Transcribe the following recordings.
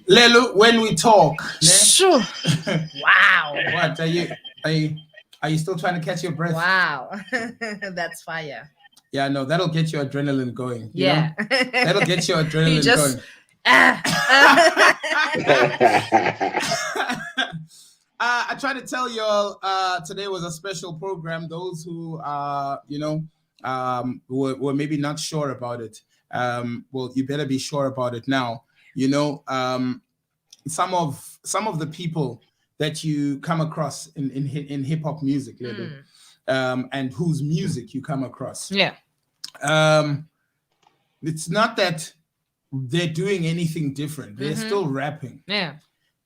Lelu, when we talk, Sure. Wow. What are you still trying to catch your breath? Wow. That's fire. Yeah, no, that'll get your adrenaline going. Yeah. That'll get your adrenaline going. I try to tell you all today was a special program. Those who were maybe not sure about it. Well, you better be sure about it now. Some of the people that you come across in hip hop music, and whose music you come across. Yeah. It's not that they're doing anything different. They're still rapping. Yeah.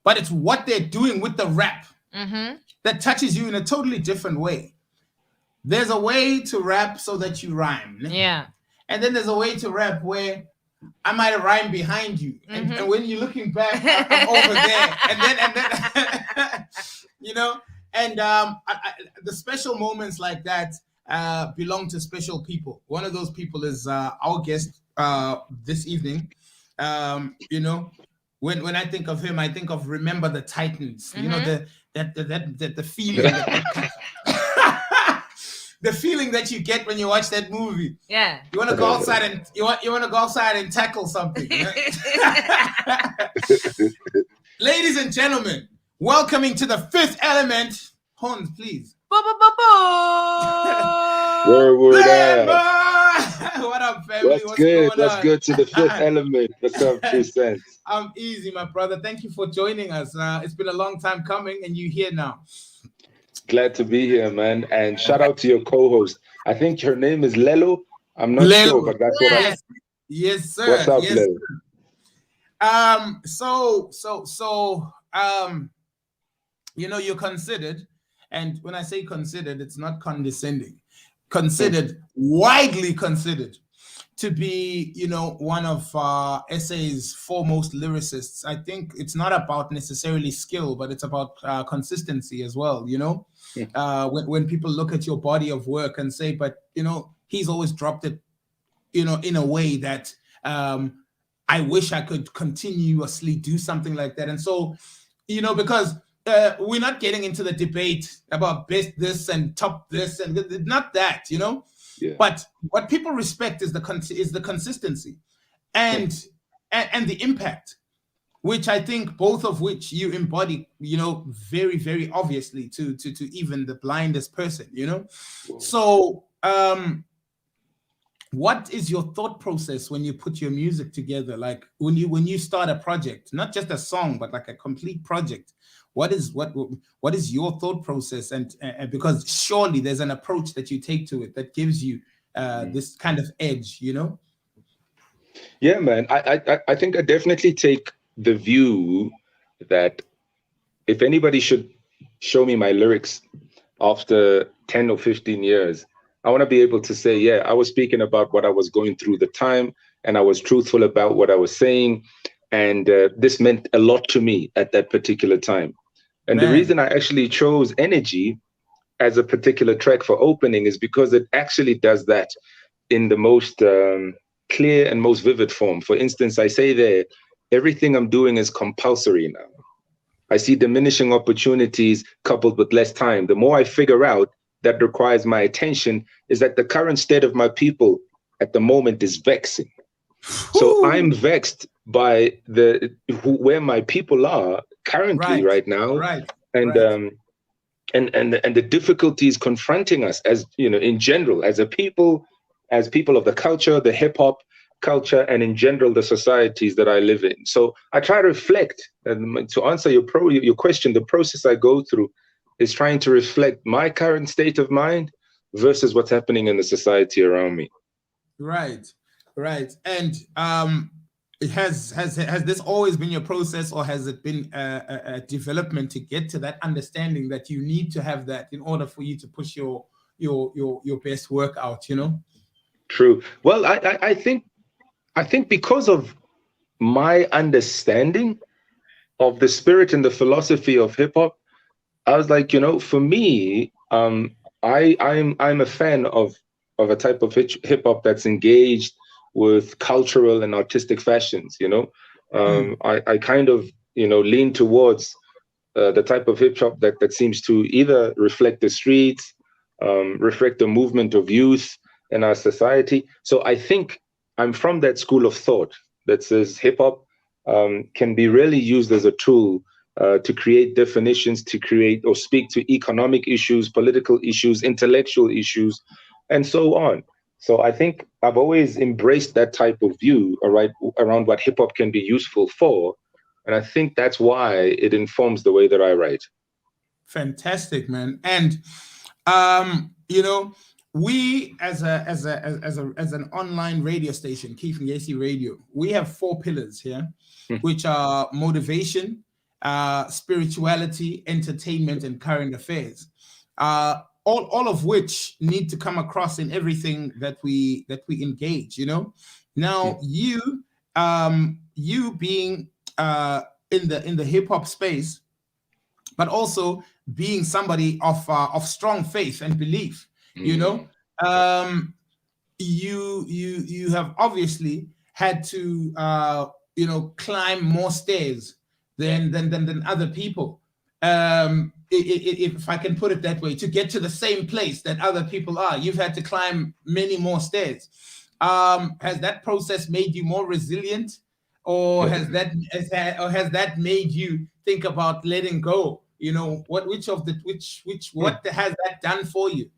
But it's what they're doing with the rap that touches you in a totally different way. There's a way to rap so that you rhyme. Yeah. And then there's a way to rap where I might rhyme behind you. And when you're looking back, I'm over there. And then the special moments like that belong to special people. One of those people is our guest this evening. When I think of him, I think of Remember the Titans. The feeling the feeling that you get when you watch that movie. Yeah. You want to go outside and you want to go outside and tackle something. Ladies and gentlemen, welcoming to the fifth element. Horns, please. What up, family? What's good? What's good to the fifth element? What's up, 2 cents? I'm easy, my brother. Thank you for joining us. It's been a long time coming, and you're here now. Glad to be here, man. And shout out to your co-host. I think her name is Lelo. I'm not sure, but that's what I. Yes, sir. What's up, yes, Lelo? You're considered, and when I say considered, it's not condescending. Considered, widely considered to be, one of SA's foremost lyricists. I think it's not about necessarily skill, but it's about consistency as well. When people look at your body of work and say, but he's always dropped it, in a way that I wish I could continuously do something like that. And so, because we're not getting into the debate about best this and top this and not that, Yeah. But what people respect is the consistency and the impact, which I think both of which you embody, very, very obviously to even the blindest person, So what is your thought process when you put your music together? Like when you start a project, not just a song, but like a complete project. What is your thought process? And because surely there's an approach that you take to it that gives you this kind of edge, Yeah, man. I think I definitely take the view that if anybody should show me my lyrics after 10 or 15 years, I want to be able to say, yeah, I was speaking about what I was going through the time, and I was truthful about what I was saying. And this meant a lot to me at that particular time. And the reason I actually chose Energy as a particular track for opening is because it actually does that in the most clear and most vivid form. For instance, I say there, everything I'm doing is compulsory now. I see diminishing opportunities coupled with less time. The more I figure out that requires my attention is that the current state of my people at the moment is vexing. So I'm vexed by where my people are currently right now, and the difficulties confronting us as in general as a people, as people of the culture, the hip hop culture, and in general the societies that I live in. So I try to reflect, and to answer your question, the process I go through is trying to reflect my current state of mind versus what's happening in the society around me. Right. And has this always been your process, or has it been a development to get to that understanding that you need to have that in order for you to push your best work out? True. Well, I think because of my understanding of the spirit and the philosophy of hip hop, I was like, for me, I'm a fan of a type of hip hop that's engaged with cultural and artistic fashions. I kind of lean towards the type of hip hop that seems to either reflect the streets, reflect the movement of youth in our society. So I think I'm from that school of thought that says hip hop can be really used as a tool to create definitions, to create or speak to economic issues, political issues, intellectual issues, and so on. So I think I've always embraced that type of view around what hip hop can be useful for. And I think that's why it informs the way that I write. Fantastic, man. And we as an online radio station, Keith and Gacy Radio, we have 4 pillars here, which are motivation, spirituality, entertainment, and current affairs. All of which need to come across in everything that we engage. Now you being in the hip hop space, but also being somebody of strong faith and belief. You have obviously had to climb more stairs than other people. If I can put it that way, to get to the same place that other people are, you've had to climb many more stairs. Has that process made you more resilient, or has that made you think about letting go? What has that done for you?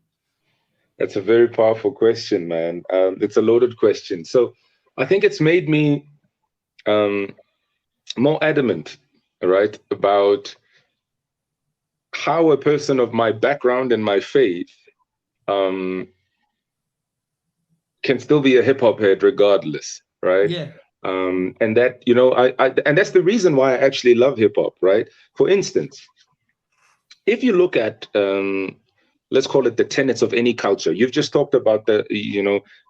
That's a very powerful question, man. It's a loaded question. So I think it's made me more adamant, right, about how a person of my background and my faith can still be a hip hop head regardless, right? Yeah. And that, and that's the reason why I actually love hip hop, right? For instance, if you look at, let's call it the tenets of any culture, you've just talked about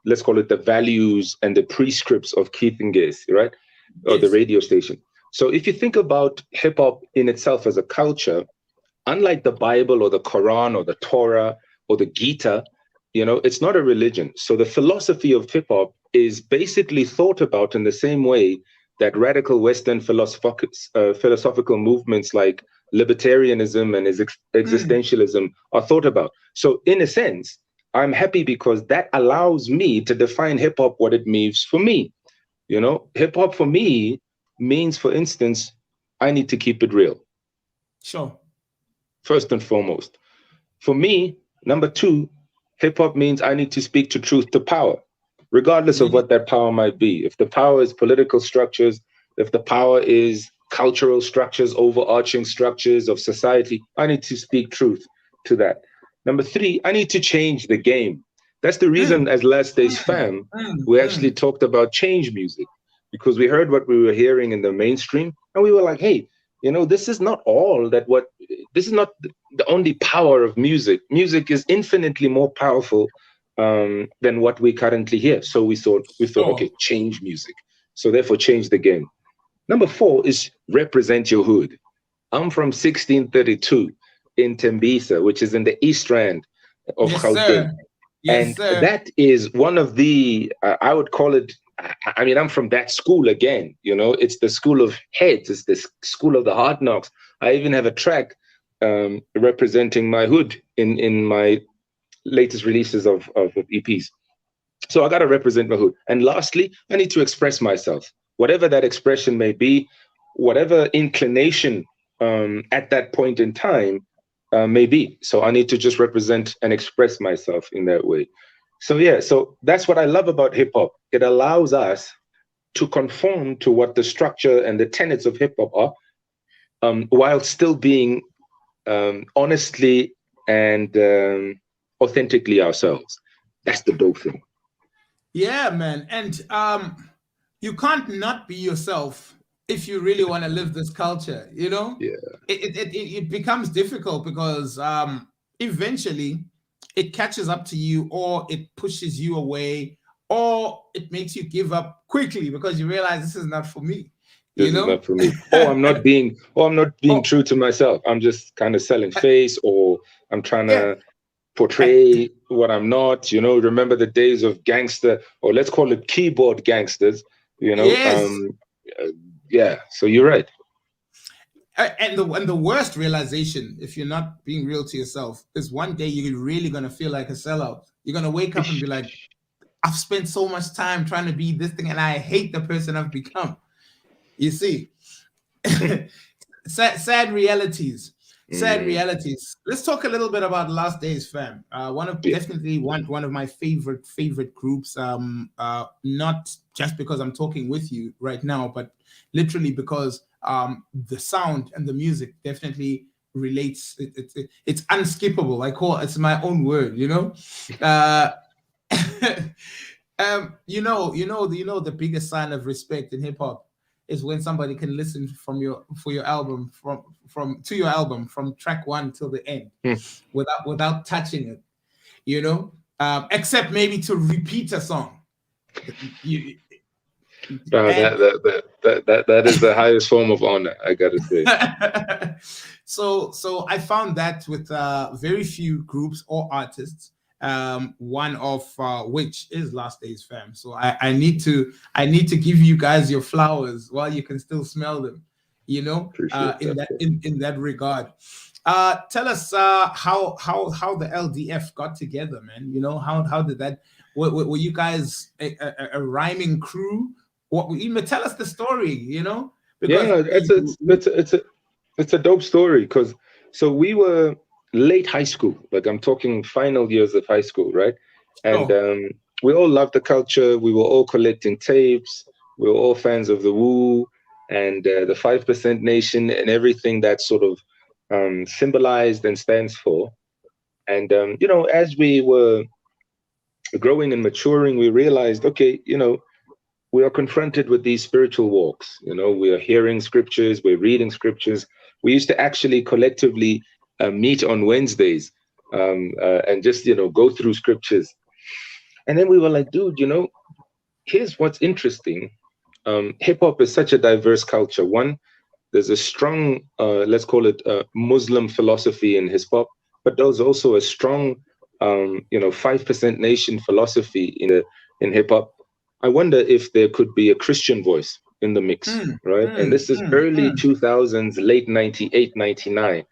let's call it the values and the prescripts of Keith and Gacy, right? Or the radio station. So if you think about hip hop in itself as a culture, unlike the Bible or the Quran or the Torah or the Gita, it's not a religion. So the philosophy of hip hop is basically thought about in the same way that radical Western philosophical movements like libertarianism and existentialism are thought about. So in a sense, I'm happy because that allows me to define hip hop what it means for me. Hip hop for me means, for instance, I need to keep it real. Sure. First and foremost. For me, number 2, hip hop means I need to speak to truth to power, regardless of what that power might be. If the power is political structures, if the power is cultural structures, overarching structures of society, I need to speak truth to that. Number 3, I need to change the game. That's the reason as Last Days Fam, we actually talked about change music, because we heard what we were hearing in the mainstream and we were like, hey, this is not this is not the only power of music. Music is infinitely more powerful than what we currently hear. So we thought, okay, change music. So therefore change the game. Number 4 is represent your hood. I'm from 1632 in Tembisa, which is in the East Rand of Gauteng. Yes, and that is one of the, I would call it, I'm from that school again. It's the school of heads. It's the school of the hard knocks. I even have a track representing my hood in my latest releases of EPs. So I got to represent my hood. And lastly, I need to express myself, whatever that expression may be, whatever inclination at that point in time may be. So I need to just represent and express myself in that way. So yeah, so that's what I love about hip hop. It allows us to conform to what the structure and the tenets of hip hop are, while still being honestly and authentically ourselves. That's the dope thing. Yeah, man. And you can't not be yourself if you really want to live this culture, Yeah. It becomes difficult because eventually it catches up to you, or it pushes you away, or it makes you give up quickly because you realize this is not for me. This is not for me. I'm not being true to myself. I'm just kind of selling face, or I'm trying to portray what I'm not, you know, remember the days of gangster, or let's call it keyboard gangsters, you know. Yes. Yeah, so you're right. And the worst realization, if you're not being real to yourself, is one day you're really gonna feel like a sellout. You're gonna wake up and be like, I've spent so much time trying to be this thing, and I hate the person I've become. You see, sad realities. Sad realities. Let's talk a little bit about Last Days, fam. Definitely one of my favorite groups. Not just because I'm talking with you right now, but literally because the sound and the music definitely relates. It's unskippable. It's my own word, you know. The biggest sign of respect in hip hop is when somebody can listen from your album to your album from track 1 till the end without touching it, you know, except maybe to repeat a song. That is the highest form of honor, I gotta say. So I found that with very few groups or artists, one of which is Last Days, fam. So I need to give you guys your flowers while you can still smell them, you know, in that regard. Tell us how the LDF got together, man. You know, how did that? Were you guys a rhyming crew? Tell us the story, you know? Because it's a dope story, because so we were late high school, like I'm talking final years of high school, right? And we all loved the culture. We were all collecting tapes. We were all fans of the Wu and the 5% Nation and everything that sort of symbolized and stands for. And you know, as we were growing and maturing, we realized, okay, you know, we are confronted with these spiritual walks. You know, we are hearing scriptures, we're reading scriptures. We used to actually collectively meet on Wednesdays and just, you know, go through scriptures. And then we were like, dude, you know, here's what's interesting. Hip hop is such a diverse culture. One, there's a strong, let's call it Muslim philosophy in hip hop, but there's also a strong, 5% Nation philosophy in hip hop. I wonder if there could be a Christian voice in the mix, right? And this is early 2000s, late 98, 99.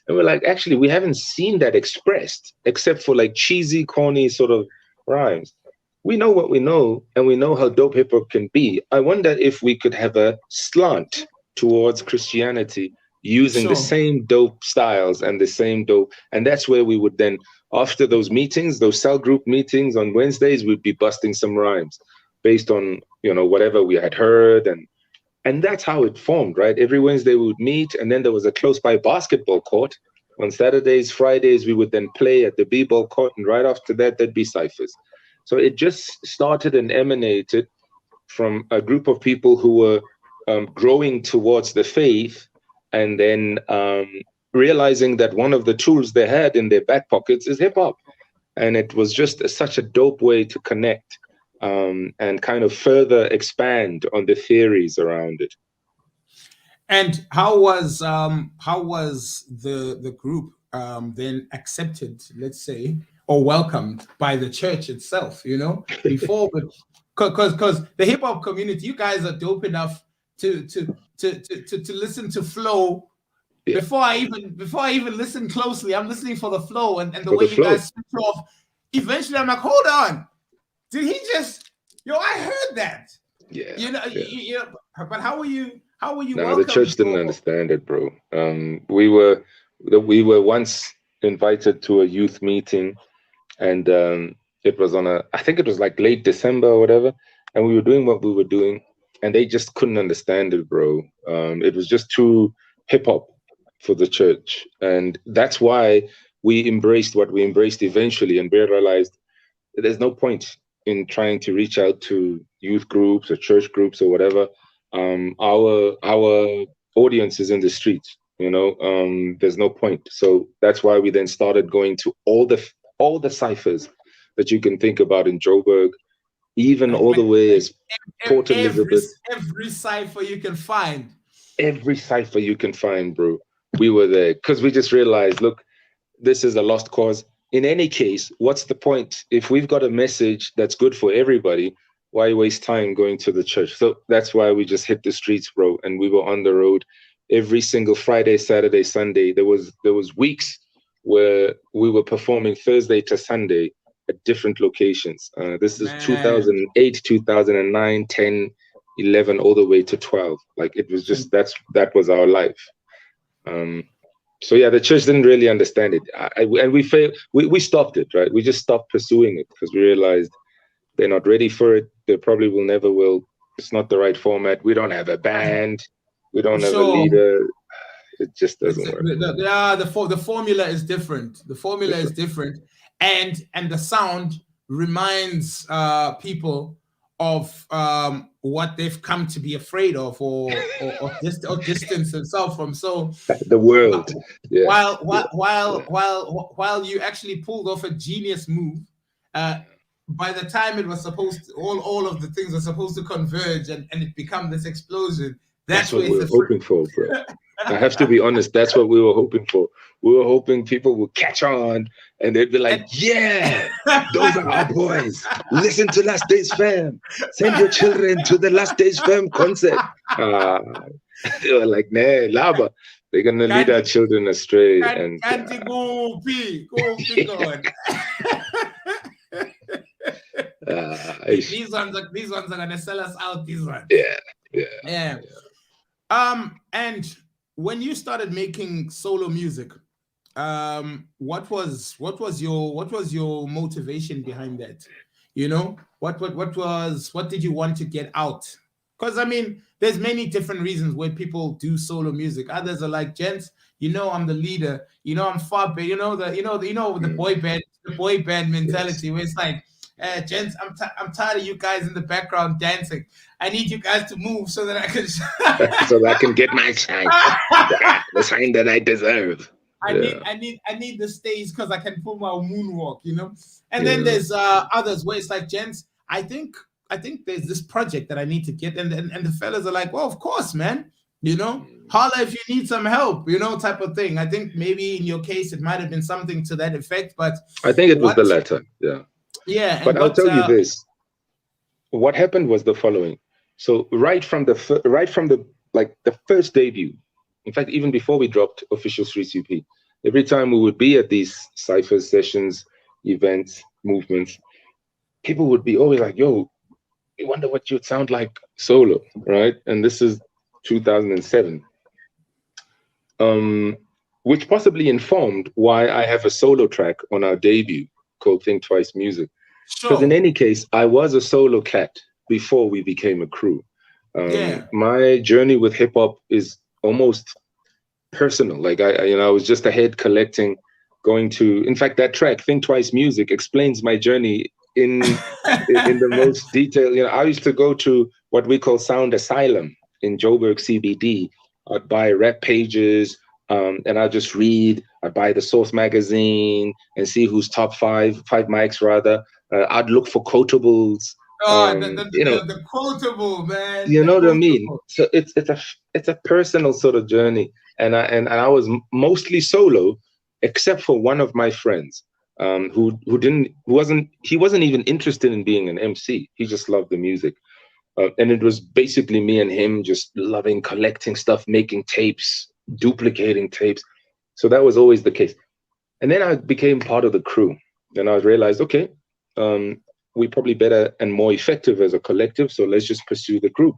And we're like, actually, we haven't seen that expressed except for like cheesy, corny sort of rhymes. We know what we know, and we know how dope hip hop can be. I wonder if we could have a slant towards Christianity using the same dope styles and the same dope. And that's where we would then, after those meetings, those cell group meetings on Wednesdays, we'd be busting some rhymes based on, you know, whatever we had heard. And that's how it formed, right? Every Wednesday we would meet, and then there was a close by basketball court. On Saturdays, Fridays, we would then play at the b-ball court, and right after that, there'd be ciphers. So it just started and emanated from a group of people who were growing towards the faith, and then realizing that one of the tools they had in their back pockets is hip hop. And it was just such a dope way to connect and kind of further expand on the theories around it. And how was the group then accepted, let's say, or welcomed by the church itself? You know, before, because the hip hop community, you guys are dope enough to listen to flow. Yeah. Before I even listen closely, I'm listening for the flow and the way you guys switch off. Eventually, I'm like, hold on, did he just? I heard that. Yeah. You know, yeah. But how were you? No, the church didn't understand it, bro. We were once invited to a youth meeting, and it was I think it was like late December or whatever, and we were doing what we were doing, and they just couldn't understand it, bro. It was just too hip hop for the church, and that's why we embraced what we embraced eventually, and we realized that there's no point in trying to reach out to youth groups or church groups or whatever. Our audience is in the streets, you know. There's no point. So that's why we then started going to all the ciphers that you can think about in Joburg, even all the way as Port Elizabeth. Every cipher you can find. Every cipher you can find, bro. We were there because we just realized, look, this is a lost cause. in any case, what's the point? If we've got a message that's good for everybody, why waste time going to the church? So that's why we just hit the streets, bro. And we were on the road every single Friday, Saturday, Sunday. There was weeks where we were performing Thursday to Sunday at different locations. This is 2008, 2009, 10, 11, all the way to 12. Like, it was just, that was our life. So yeah, the church didn't really understand it. And we failed. We stopped it, right? We just stopped pursuing it because we realized they're not ready for it. They probably will never will. It's not the right format. We don't have a band. We don't have a leader. It just doesn't work. The formula is different. The formula is different, and the sound reminds people of what they've come to be afraid of, or distance themselves from. So the world. While you actually pulled off a genius move, by the time it was supposed to, all of the things are supposed to converge and it become this explosion. That's what we were hoping for, bro. I have to be honest. That's what we were hoping for. We were hoping people would catch on and they'd be like, yeah, those are our boys. Listen to Last Days Fam. Send your children to the Last Days Fam concert. They were like, nah, lava. They're going to lead our children astray. These ones are going to sell us out, these ones. Yeah. And when you started making solo music, what was your motivation behind that? You know, what did you want to get out? Because I mean, there's many different reasons where people do solo music. Others are like, gents, you know, I'm the leader. You know, I'm far better. The boy band mentality, yes. Where it's like, gents, I'm tired of you guys in the background dancing. I need you guys to move so that I can so that I can get my shine, the shine that I deserve. I need the stage because I can pull my moonwalk, you know. And then there's others where it's like, gents, I think there's this project that I need to get, and the fellas are like, well, of course, man, you know, holla if you need some help, you know, type of thing. I think maybe in your case it might have been something to that effect, but I think it was the latter. Yeah. But I'll tell you this: what happened was the following. So right from the first debut, in fact, even before we dropped Official Streets EP, every time we would be at these ciphers, sessions, events, movements, people would be always like, yo, I wonder what you'd sound like solo, right? And this is 2007, which possibly informed why I have a solo track on our debut called Think Twice Music. Because in any case, I was a solo cat before we became a crew. My journey with hip hop is almost personal. Like I was just ahead collecting, going to. In fact, that track Think Twice Music explains my journey in the most detail. You know, I used to go to what we call Sound Asylum in Joburg CBD. I'd buy rap pages, and I'd just read. I'd buy the Source magazine and see who's top five mics rather. I'd look for quotables. The quotable, man. You know what I mean? So it's a personal sort of journey, and I was mostly solo, except for one of my friends, who wasn't even interested in being an MC. He just loved the music, and it was basically me and him just loving collecting stuff, making tapes, duplicating tapes. So that was always the case. And then I became part of the crew, and I realized, okay, we're probably better and more effective as a collective, so let's just pursue the group.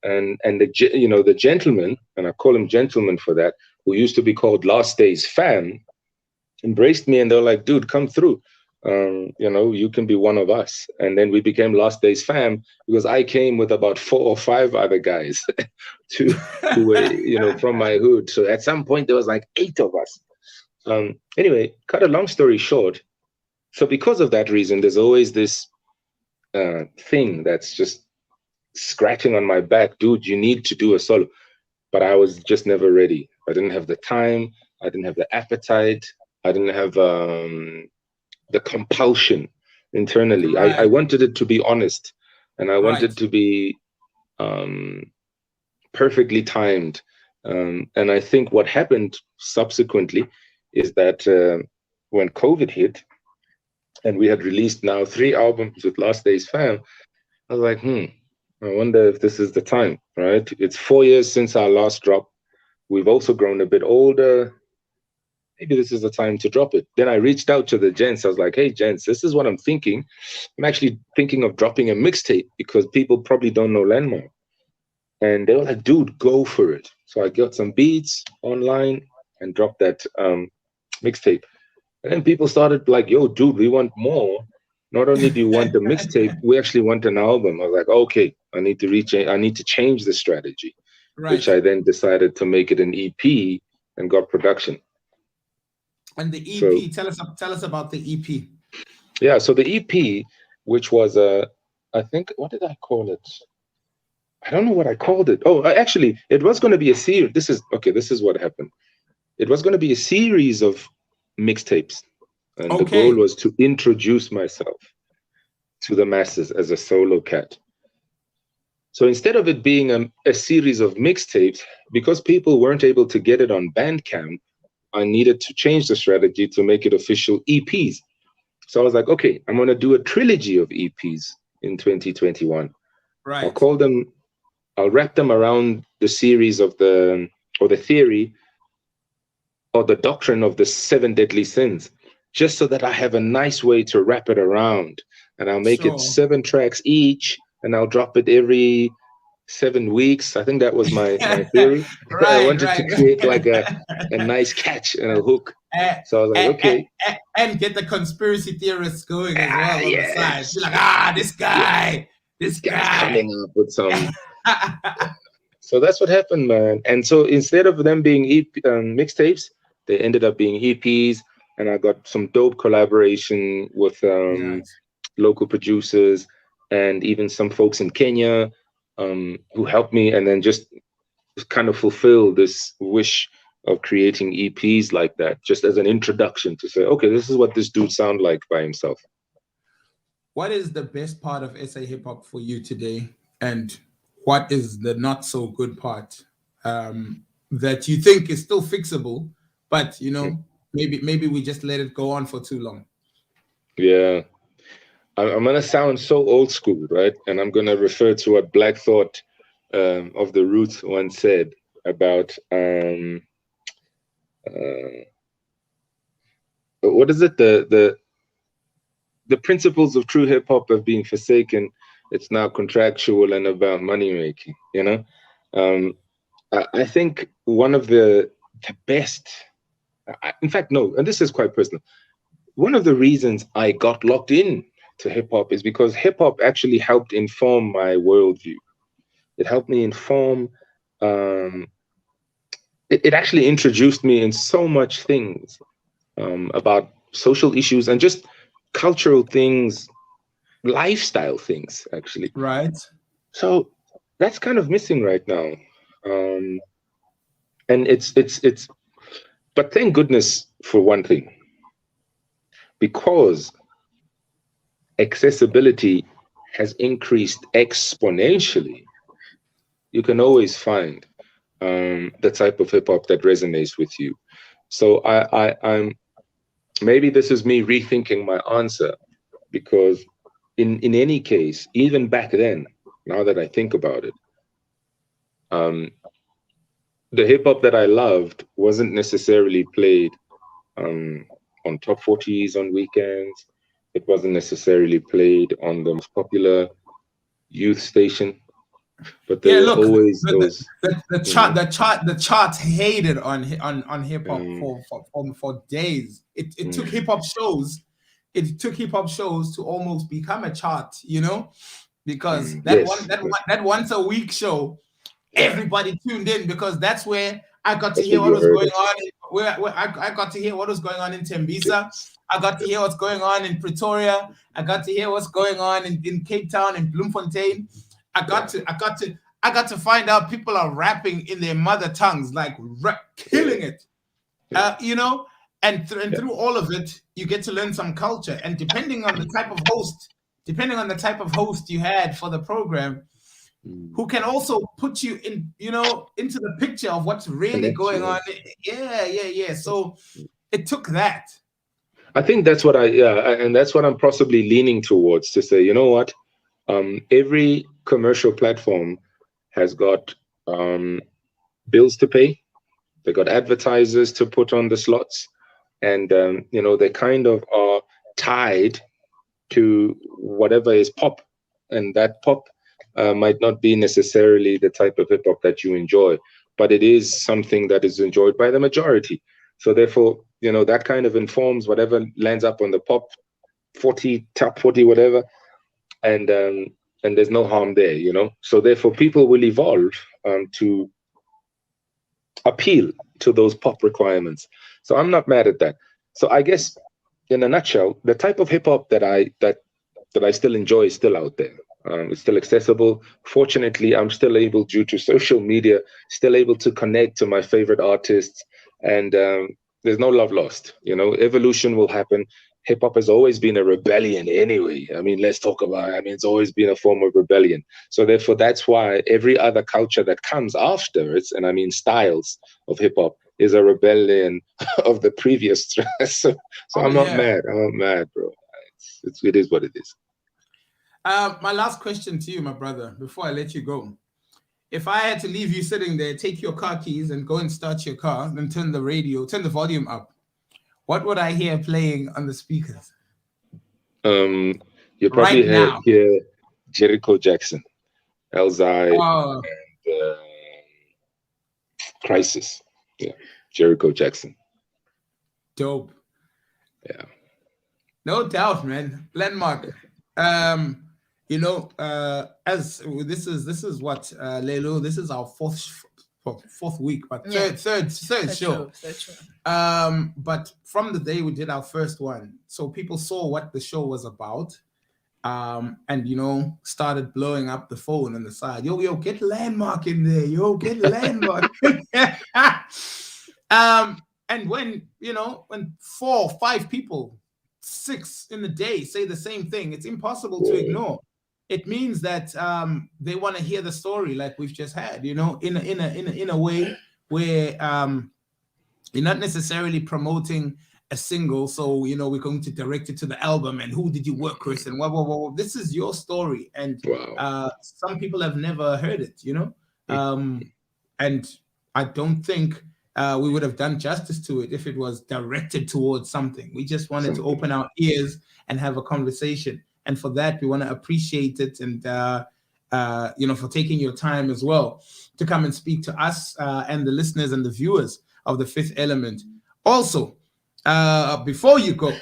And the gentleman, and I call him gentleman for that, who used to be called Last Days Fam, embraced me, and they're like, dude, come through. You can be one of us. And then we became Last Days Fam because I came with about 4 or 5 other guys who were, from my hood. So at some point there was like 8 of us. Anyway, cut a long story short. So because of that reason, there's always this thing that's just scratching on my back, dude, you need to do a solo. But I was just never ready. I didn't have the time. I didn't have the appetite. I didn't have the compulsion internally. I wanted it to be honest, and I wanted to be perfectly timed. And I think what happened subsequently is that when COVID hit, and we had released now 3 albums with Last Days Fam. I was like, I wonder if this is the time, right? It's 4 years since our last drop. We've also grown a bit older. Maybe this is the time to drop it. Then I reached out to the gents. I was like, hey, gents, this is what I'm thinking. I'm actually thinking of dropping a mixtape because people probably don't know Landmarq. And they were like, dude, go for it. So I got some beats online and dropped that mixtape. And then people started like, yo, dude, we want more. Not only do you want the mixtape, we actually want an album. I was like, okay, I need to change the strategy, Right. which I then decided to make it an EP and got production. And the EP, tell us about the EP. Yeah, so the EP, which was I think, what did I call it? I don't know what I called it. Oh, actually, it was going to be a series. This is what happened. It was going to be a series of mixtapes. And the goal was to introduce myself to the masses as a solo cat. So instead of it being a series of mixtapes, because people weren't able to get it on Bandcamp, I needed to change the strategy to make it official EPs. So I was like, okay, I'm going to do a trilogy of EPs in 2021. Right. I'll wrap them around the series of the theory or the doctrine of the 7 deadly sins, just so that I have a nice way to wrap it around. And I'll make it 7 tracks each, and I'll drop it every 7 weeks. I think that was my theory. I wanted to create like a nice catch and a hook. So I was like, okay. And get the conspiracy theorists going as well on the side. Be like, this guy's coming up with some. So that's what happened, man. And so instead of them being mixtapes, they ended up being EPs. And I got some dope collaboration with local producers and even some folks in Kenya who helped me, and then just kind of fulfill this wish of creating EPs like that, just as an introduction to say, okay, this is what this dude sound like by himself. What is the best part of SA hip hop for you today, and what is the not so good part that you think is still fixable, but maybe we just let it go on for too long? Yeah, I'm gonna sound so old school, right? And I'm gonna refer to what Black Thought of the Roots once said about what is it? The principles of true hip hop have been forsaken. It's now contractual and about money making. I think one of the best, in fact, no, and this is quite personal. One of the reasons I got locked in to hip hop is because hip hop actually helped inform my worldview. It helped me inform. It actually introduced me in so much things about social issues and just cultural things, lifestyle things, actually. Right. So that's kind of missing right now, and it's. But thank goodness for one thing, because accessibility has increased exponentially. You can always find the type of hip hop that resonates with you. So I'm maybe this is me rethinking my answer, because in any case, even back then, now that I think about it, the hip hop that I loved wasn't necessarily played on top 40s on weekends. It wasn't necessarily played on the most popular youth station. But there were always those. The charts hated on hip hop for days. It took hip hop shows. It took hip hop shows to almost become a chart, because that once a week show, everybody tuned in, because that's where I got to hear what was going on. Where I got to hear what was going on in Tembisa. I got to hear what's going on in Pretoria. I got to hear what's going on in Cape Town and Bloemfontein. I got to find out people are rapping in their mother tongues, like killing it, and through all of it, you get to learn some culture. And depending on the type of host you had for the program, who can also put you in, into the picture of what's really going on. Yeah. So it took that. I think that's what and that's what I'm possibly leaning towards, to say, you know what, every commercial platform has got bills to pay. They got advertisers to put on the slots, and they kind of are tied to whatever is pop, and that pop might not be necessarily the type of hip hop that you enjoy, but it is something that is enjoyed by the majority. So therefore, that kind of informs whatever lands up on the pop 40, top 40, whatever, and there's no harm there, So therefore, people will evolve to appeal to those pop requirements. So I'm not mad at that. So I guess, in a nutshell, the type of hip hop that I still enjoy is still out there. It's still accessible. Fortunately, I'm still able, due to social media, still able to connect to my favorite artists, and there's no love lost. Evolution will happen. Hip hop has always been a rebellion anyway. I mean, let's talk about it. It's always been a form of rebellion. So therefore, that's why every other culture that comes after it, and styles of hip hop, is a rebellion of the previous. So I'm not mad. I'm not mad, bro. It is what it is. My last question to you, my brother, before I let you go. If I had to leave you sitting there, take your car keys and go and start your car, then turn the volume up, what would I hear playing on the speakers? You probably hear Jericho Jackson, Elzai, and Crisis. Yeah, Jericho Jackson. Dope. Yeah. No doubt, man. Landmarq. As this is what Lelo, this is our fourth week, but third show. But from the day we did our first one, so people saw what the show was about, and started blowing up the phone on the side. Yo, get Landmarq in there. Yo, get Landmarq. And when 4 or 5 people, 6 in the day say the same thing, it's impossible to ignore. It means that they want to hear the story like we've just had, in a way where you're not necessarily promoting a single. So we're going to direct it to the album and who did you work with and what. This is your story, and some people have never heard it, and I don't think we would have done justice to it if it was directed towards something. We just wanted to open our ears and have a conversation. And for that, we want to appreciate it, and for taking your time as well to come and speak to us and the listeners and the viewers of The Fifth Element. Also, before you go,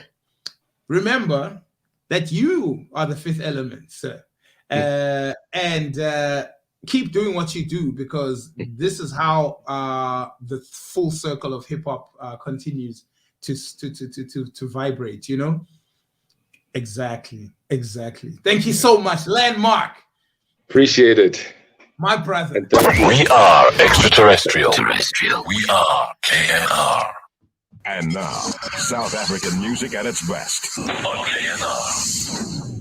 remember that you are the fifth element, sir, and keep doing what you do, because this is how the full circle of hip hop continues to vibrate. Exactly. Thank you so much, Landmarq. Appreciate it, my brother. We are extraterrestrial. We are KNR. And now, South African music at its best on KNR.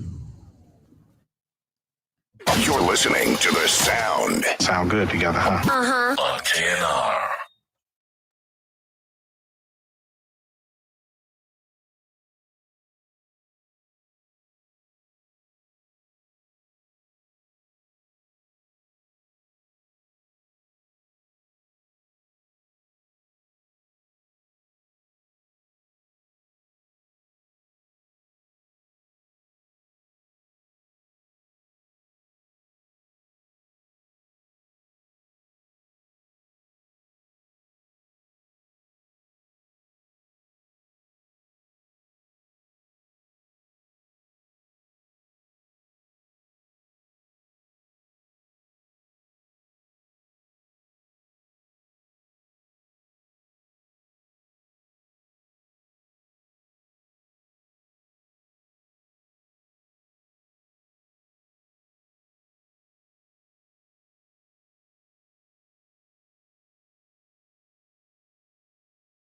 You're listening to the sound. Sound good together, huh? On KNR.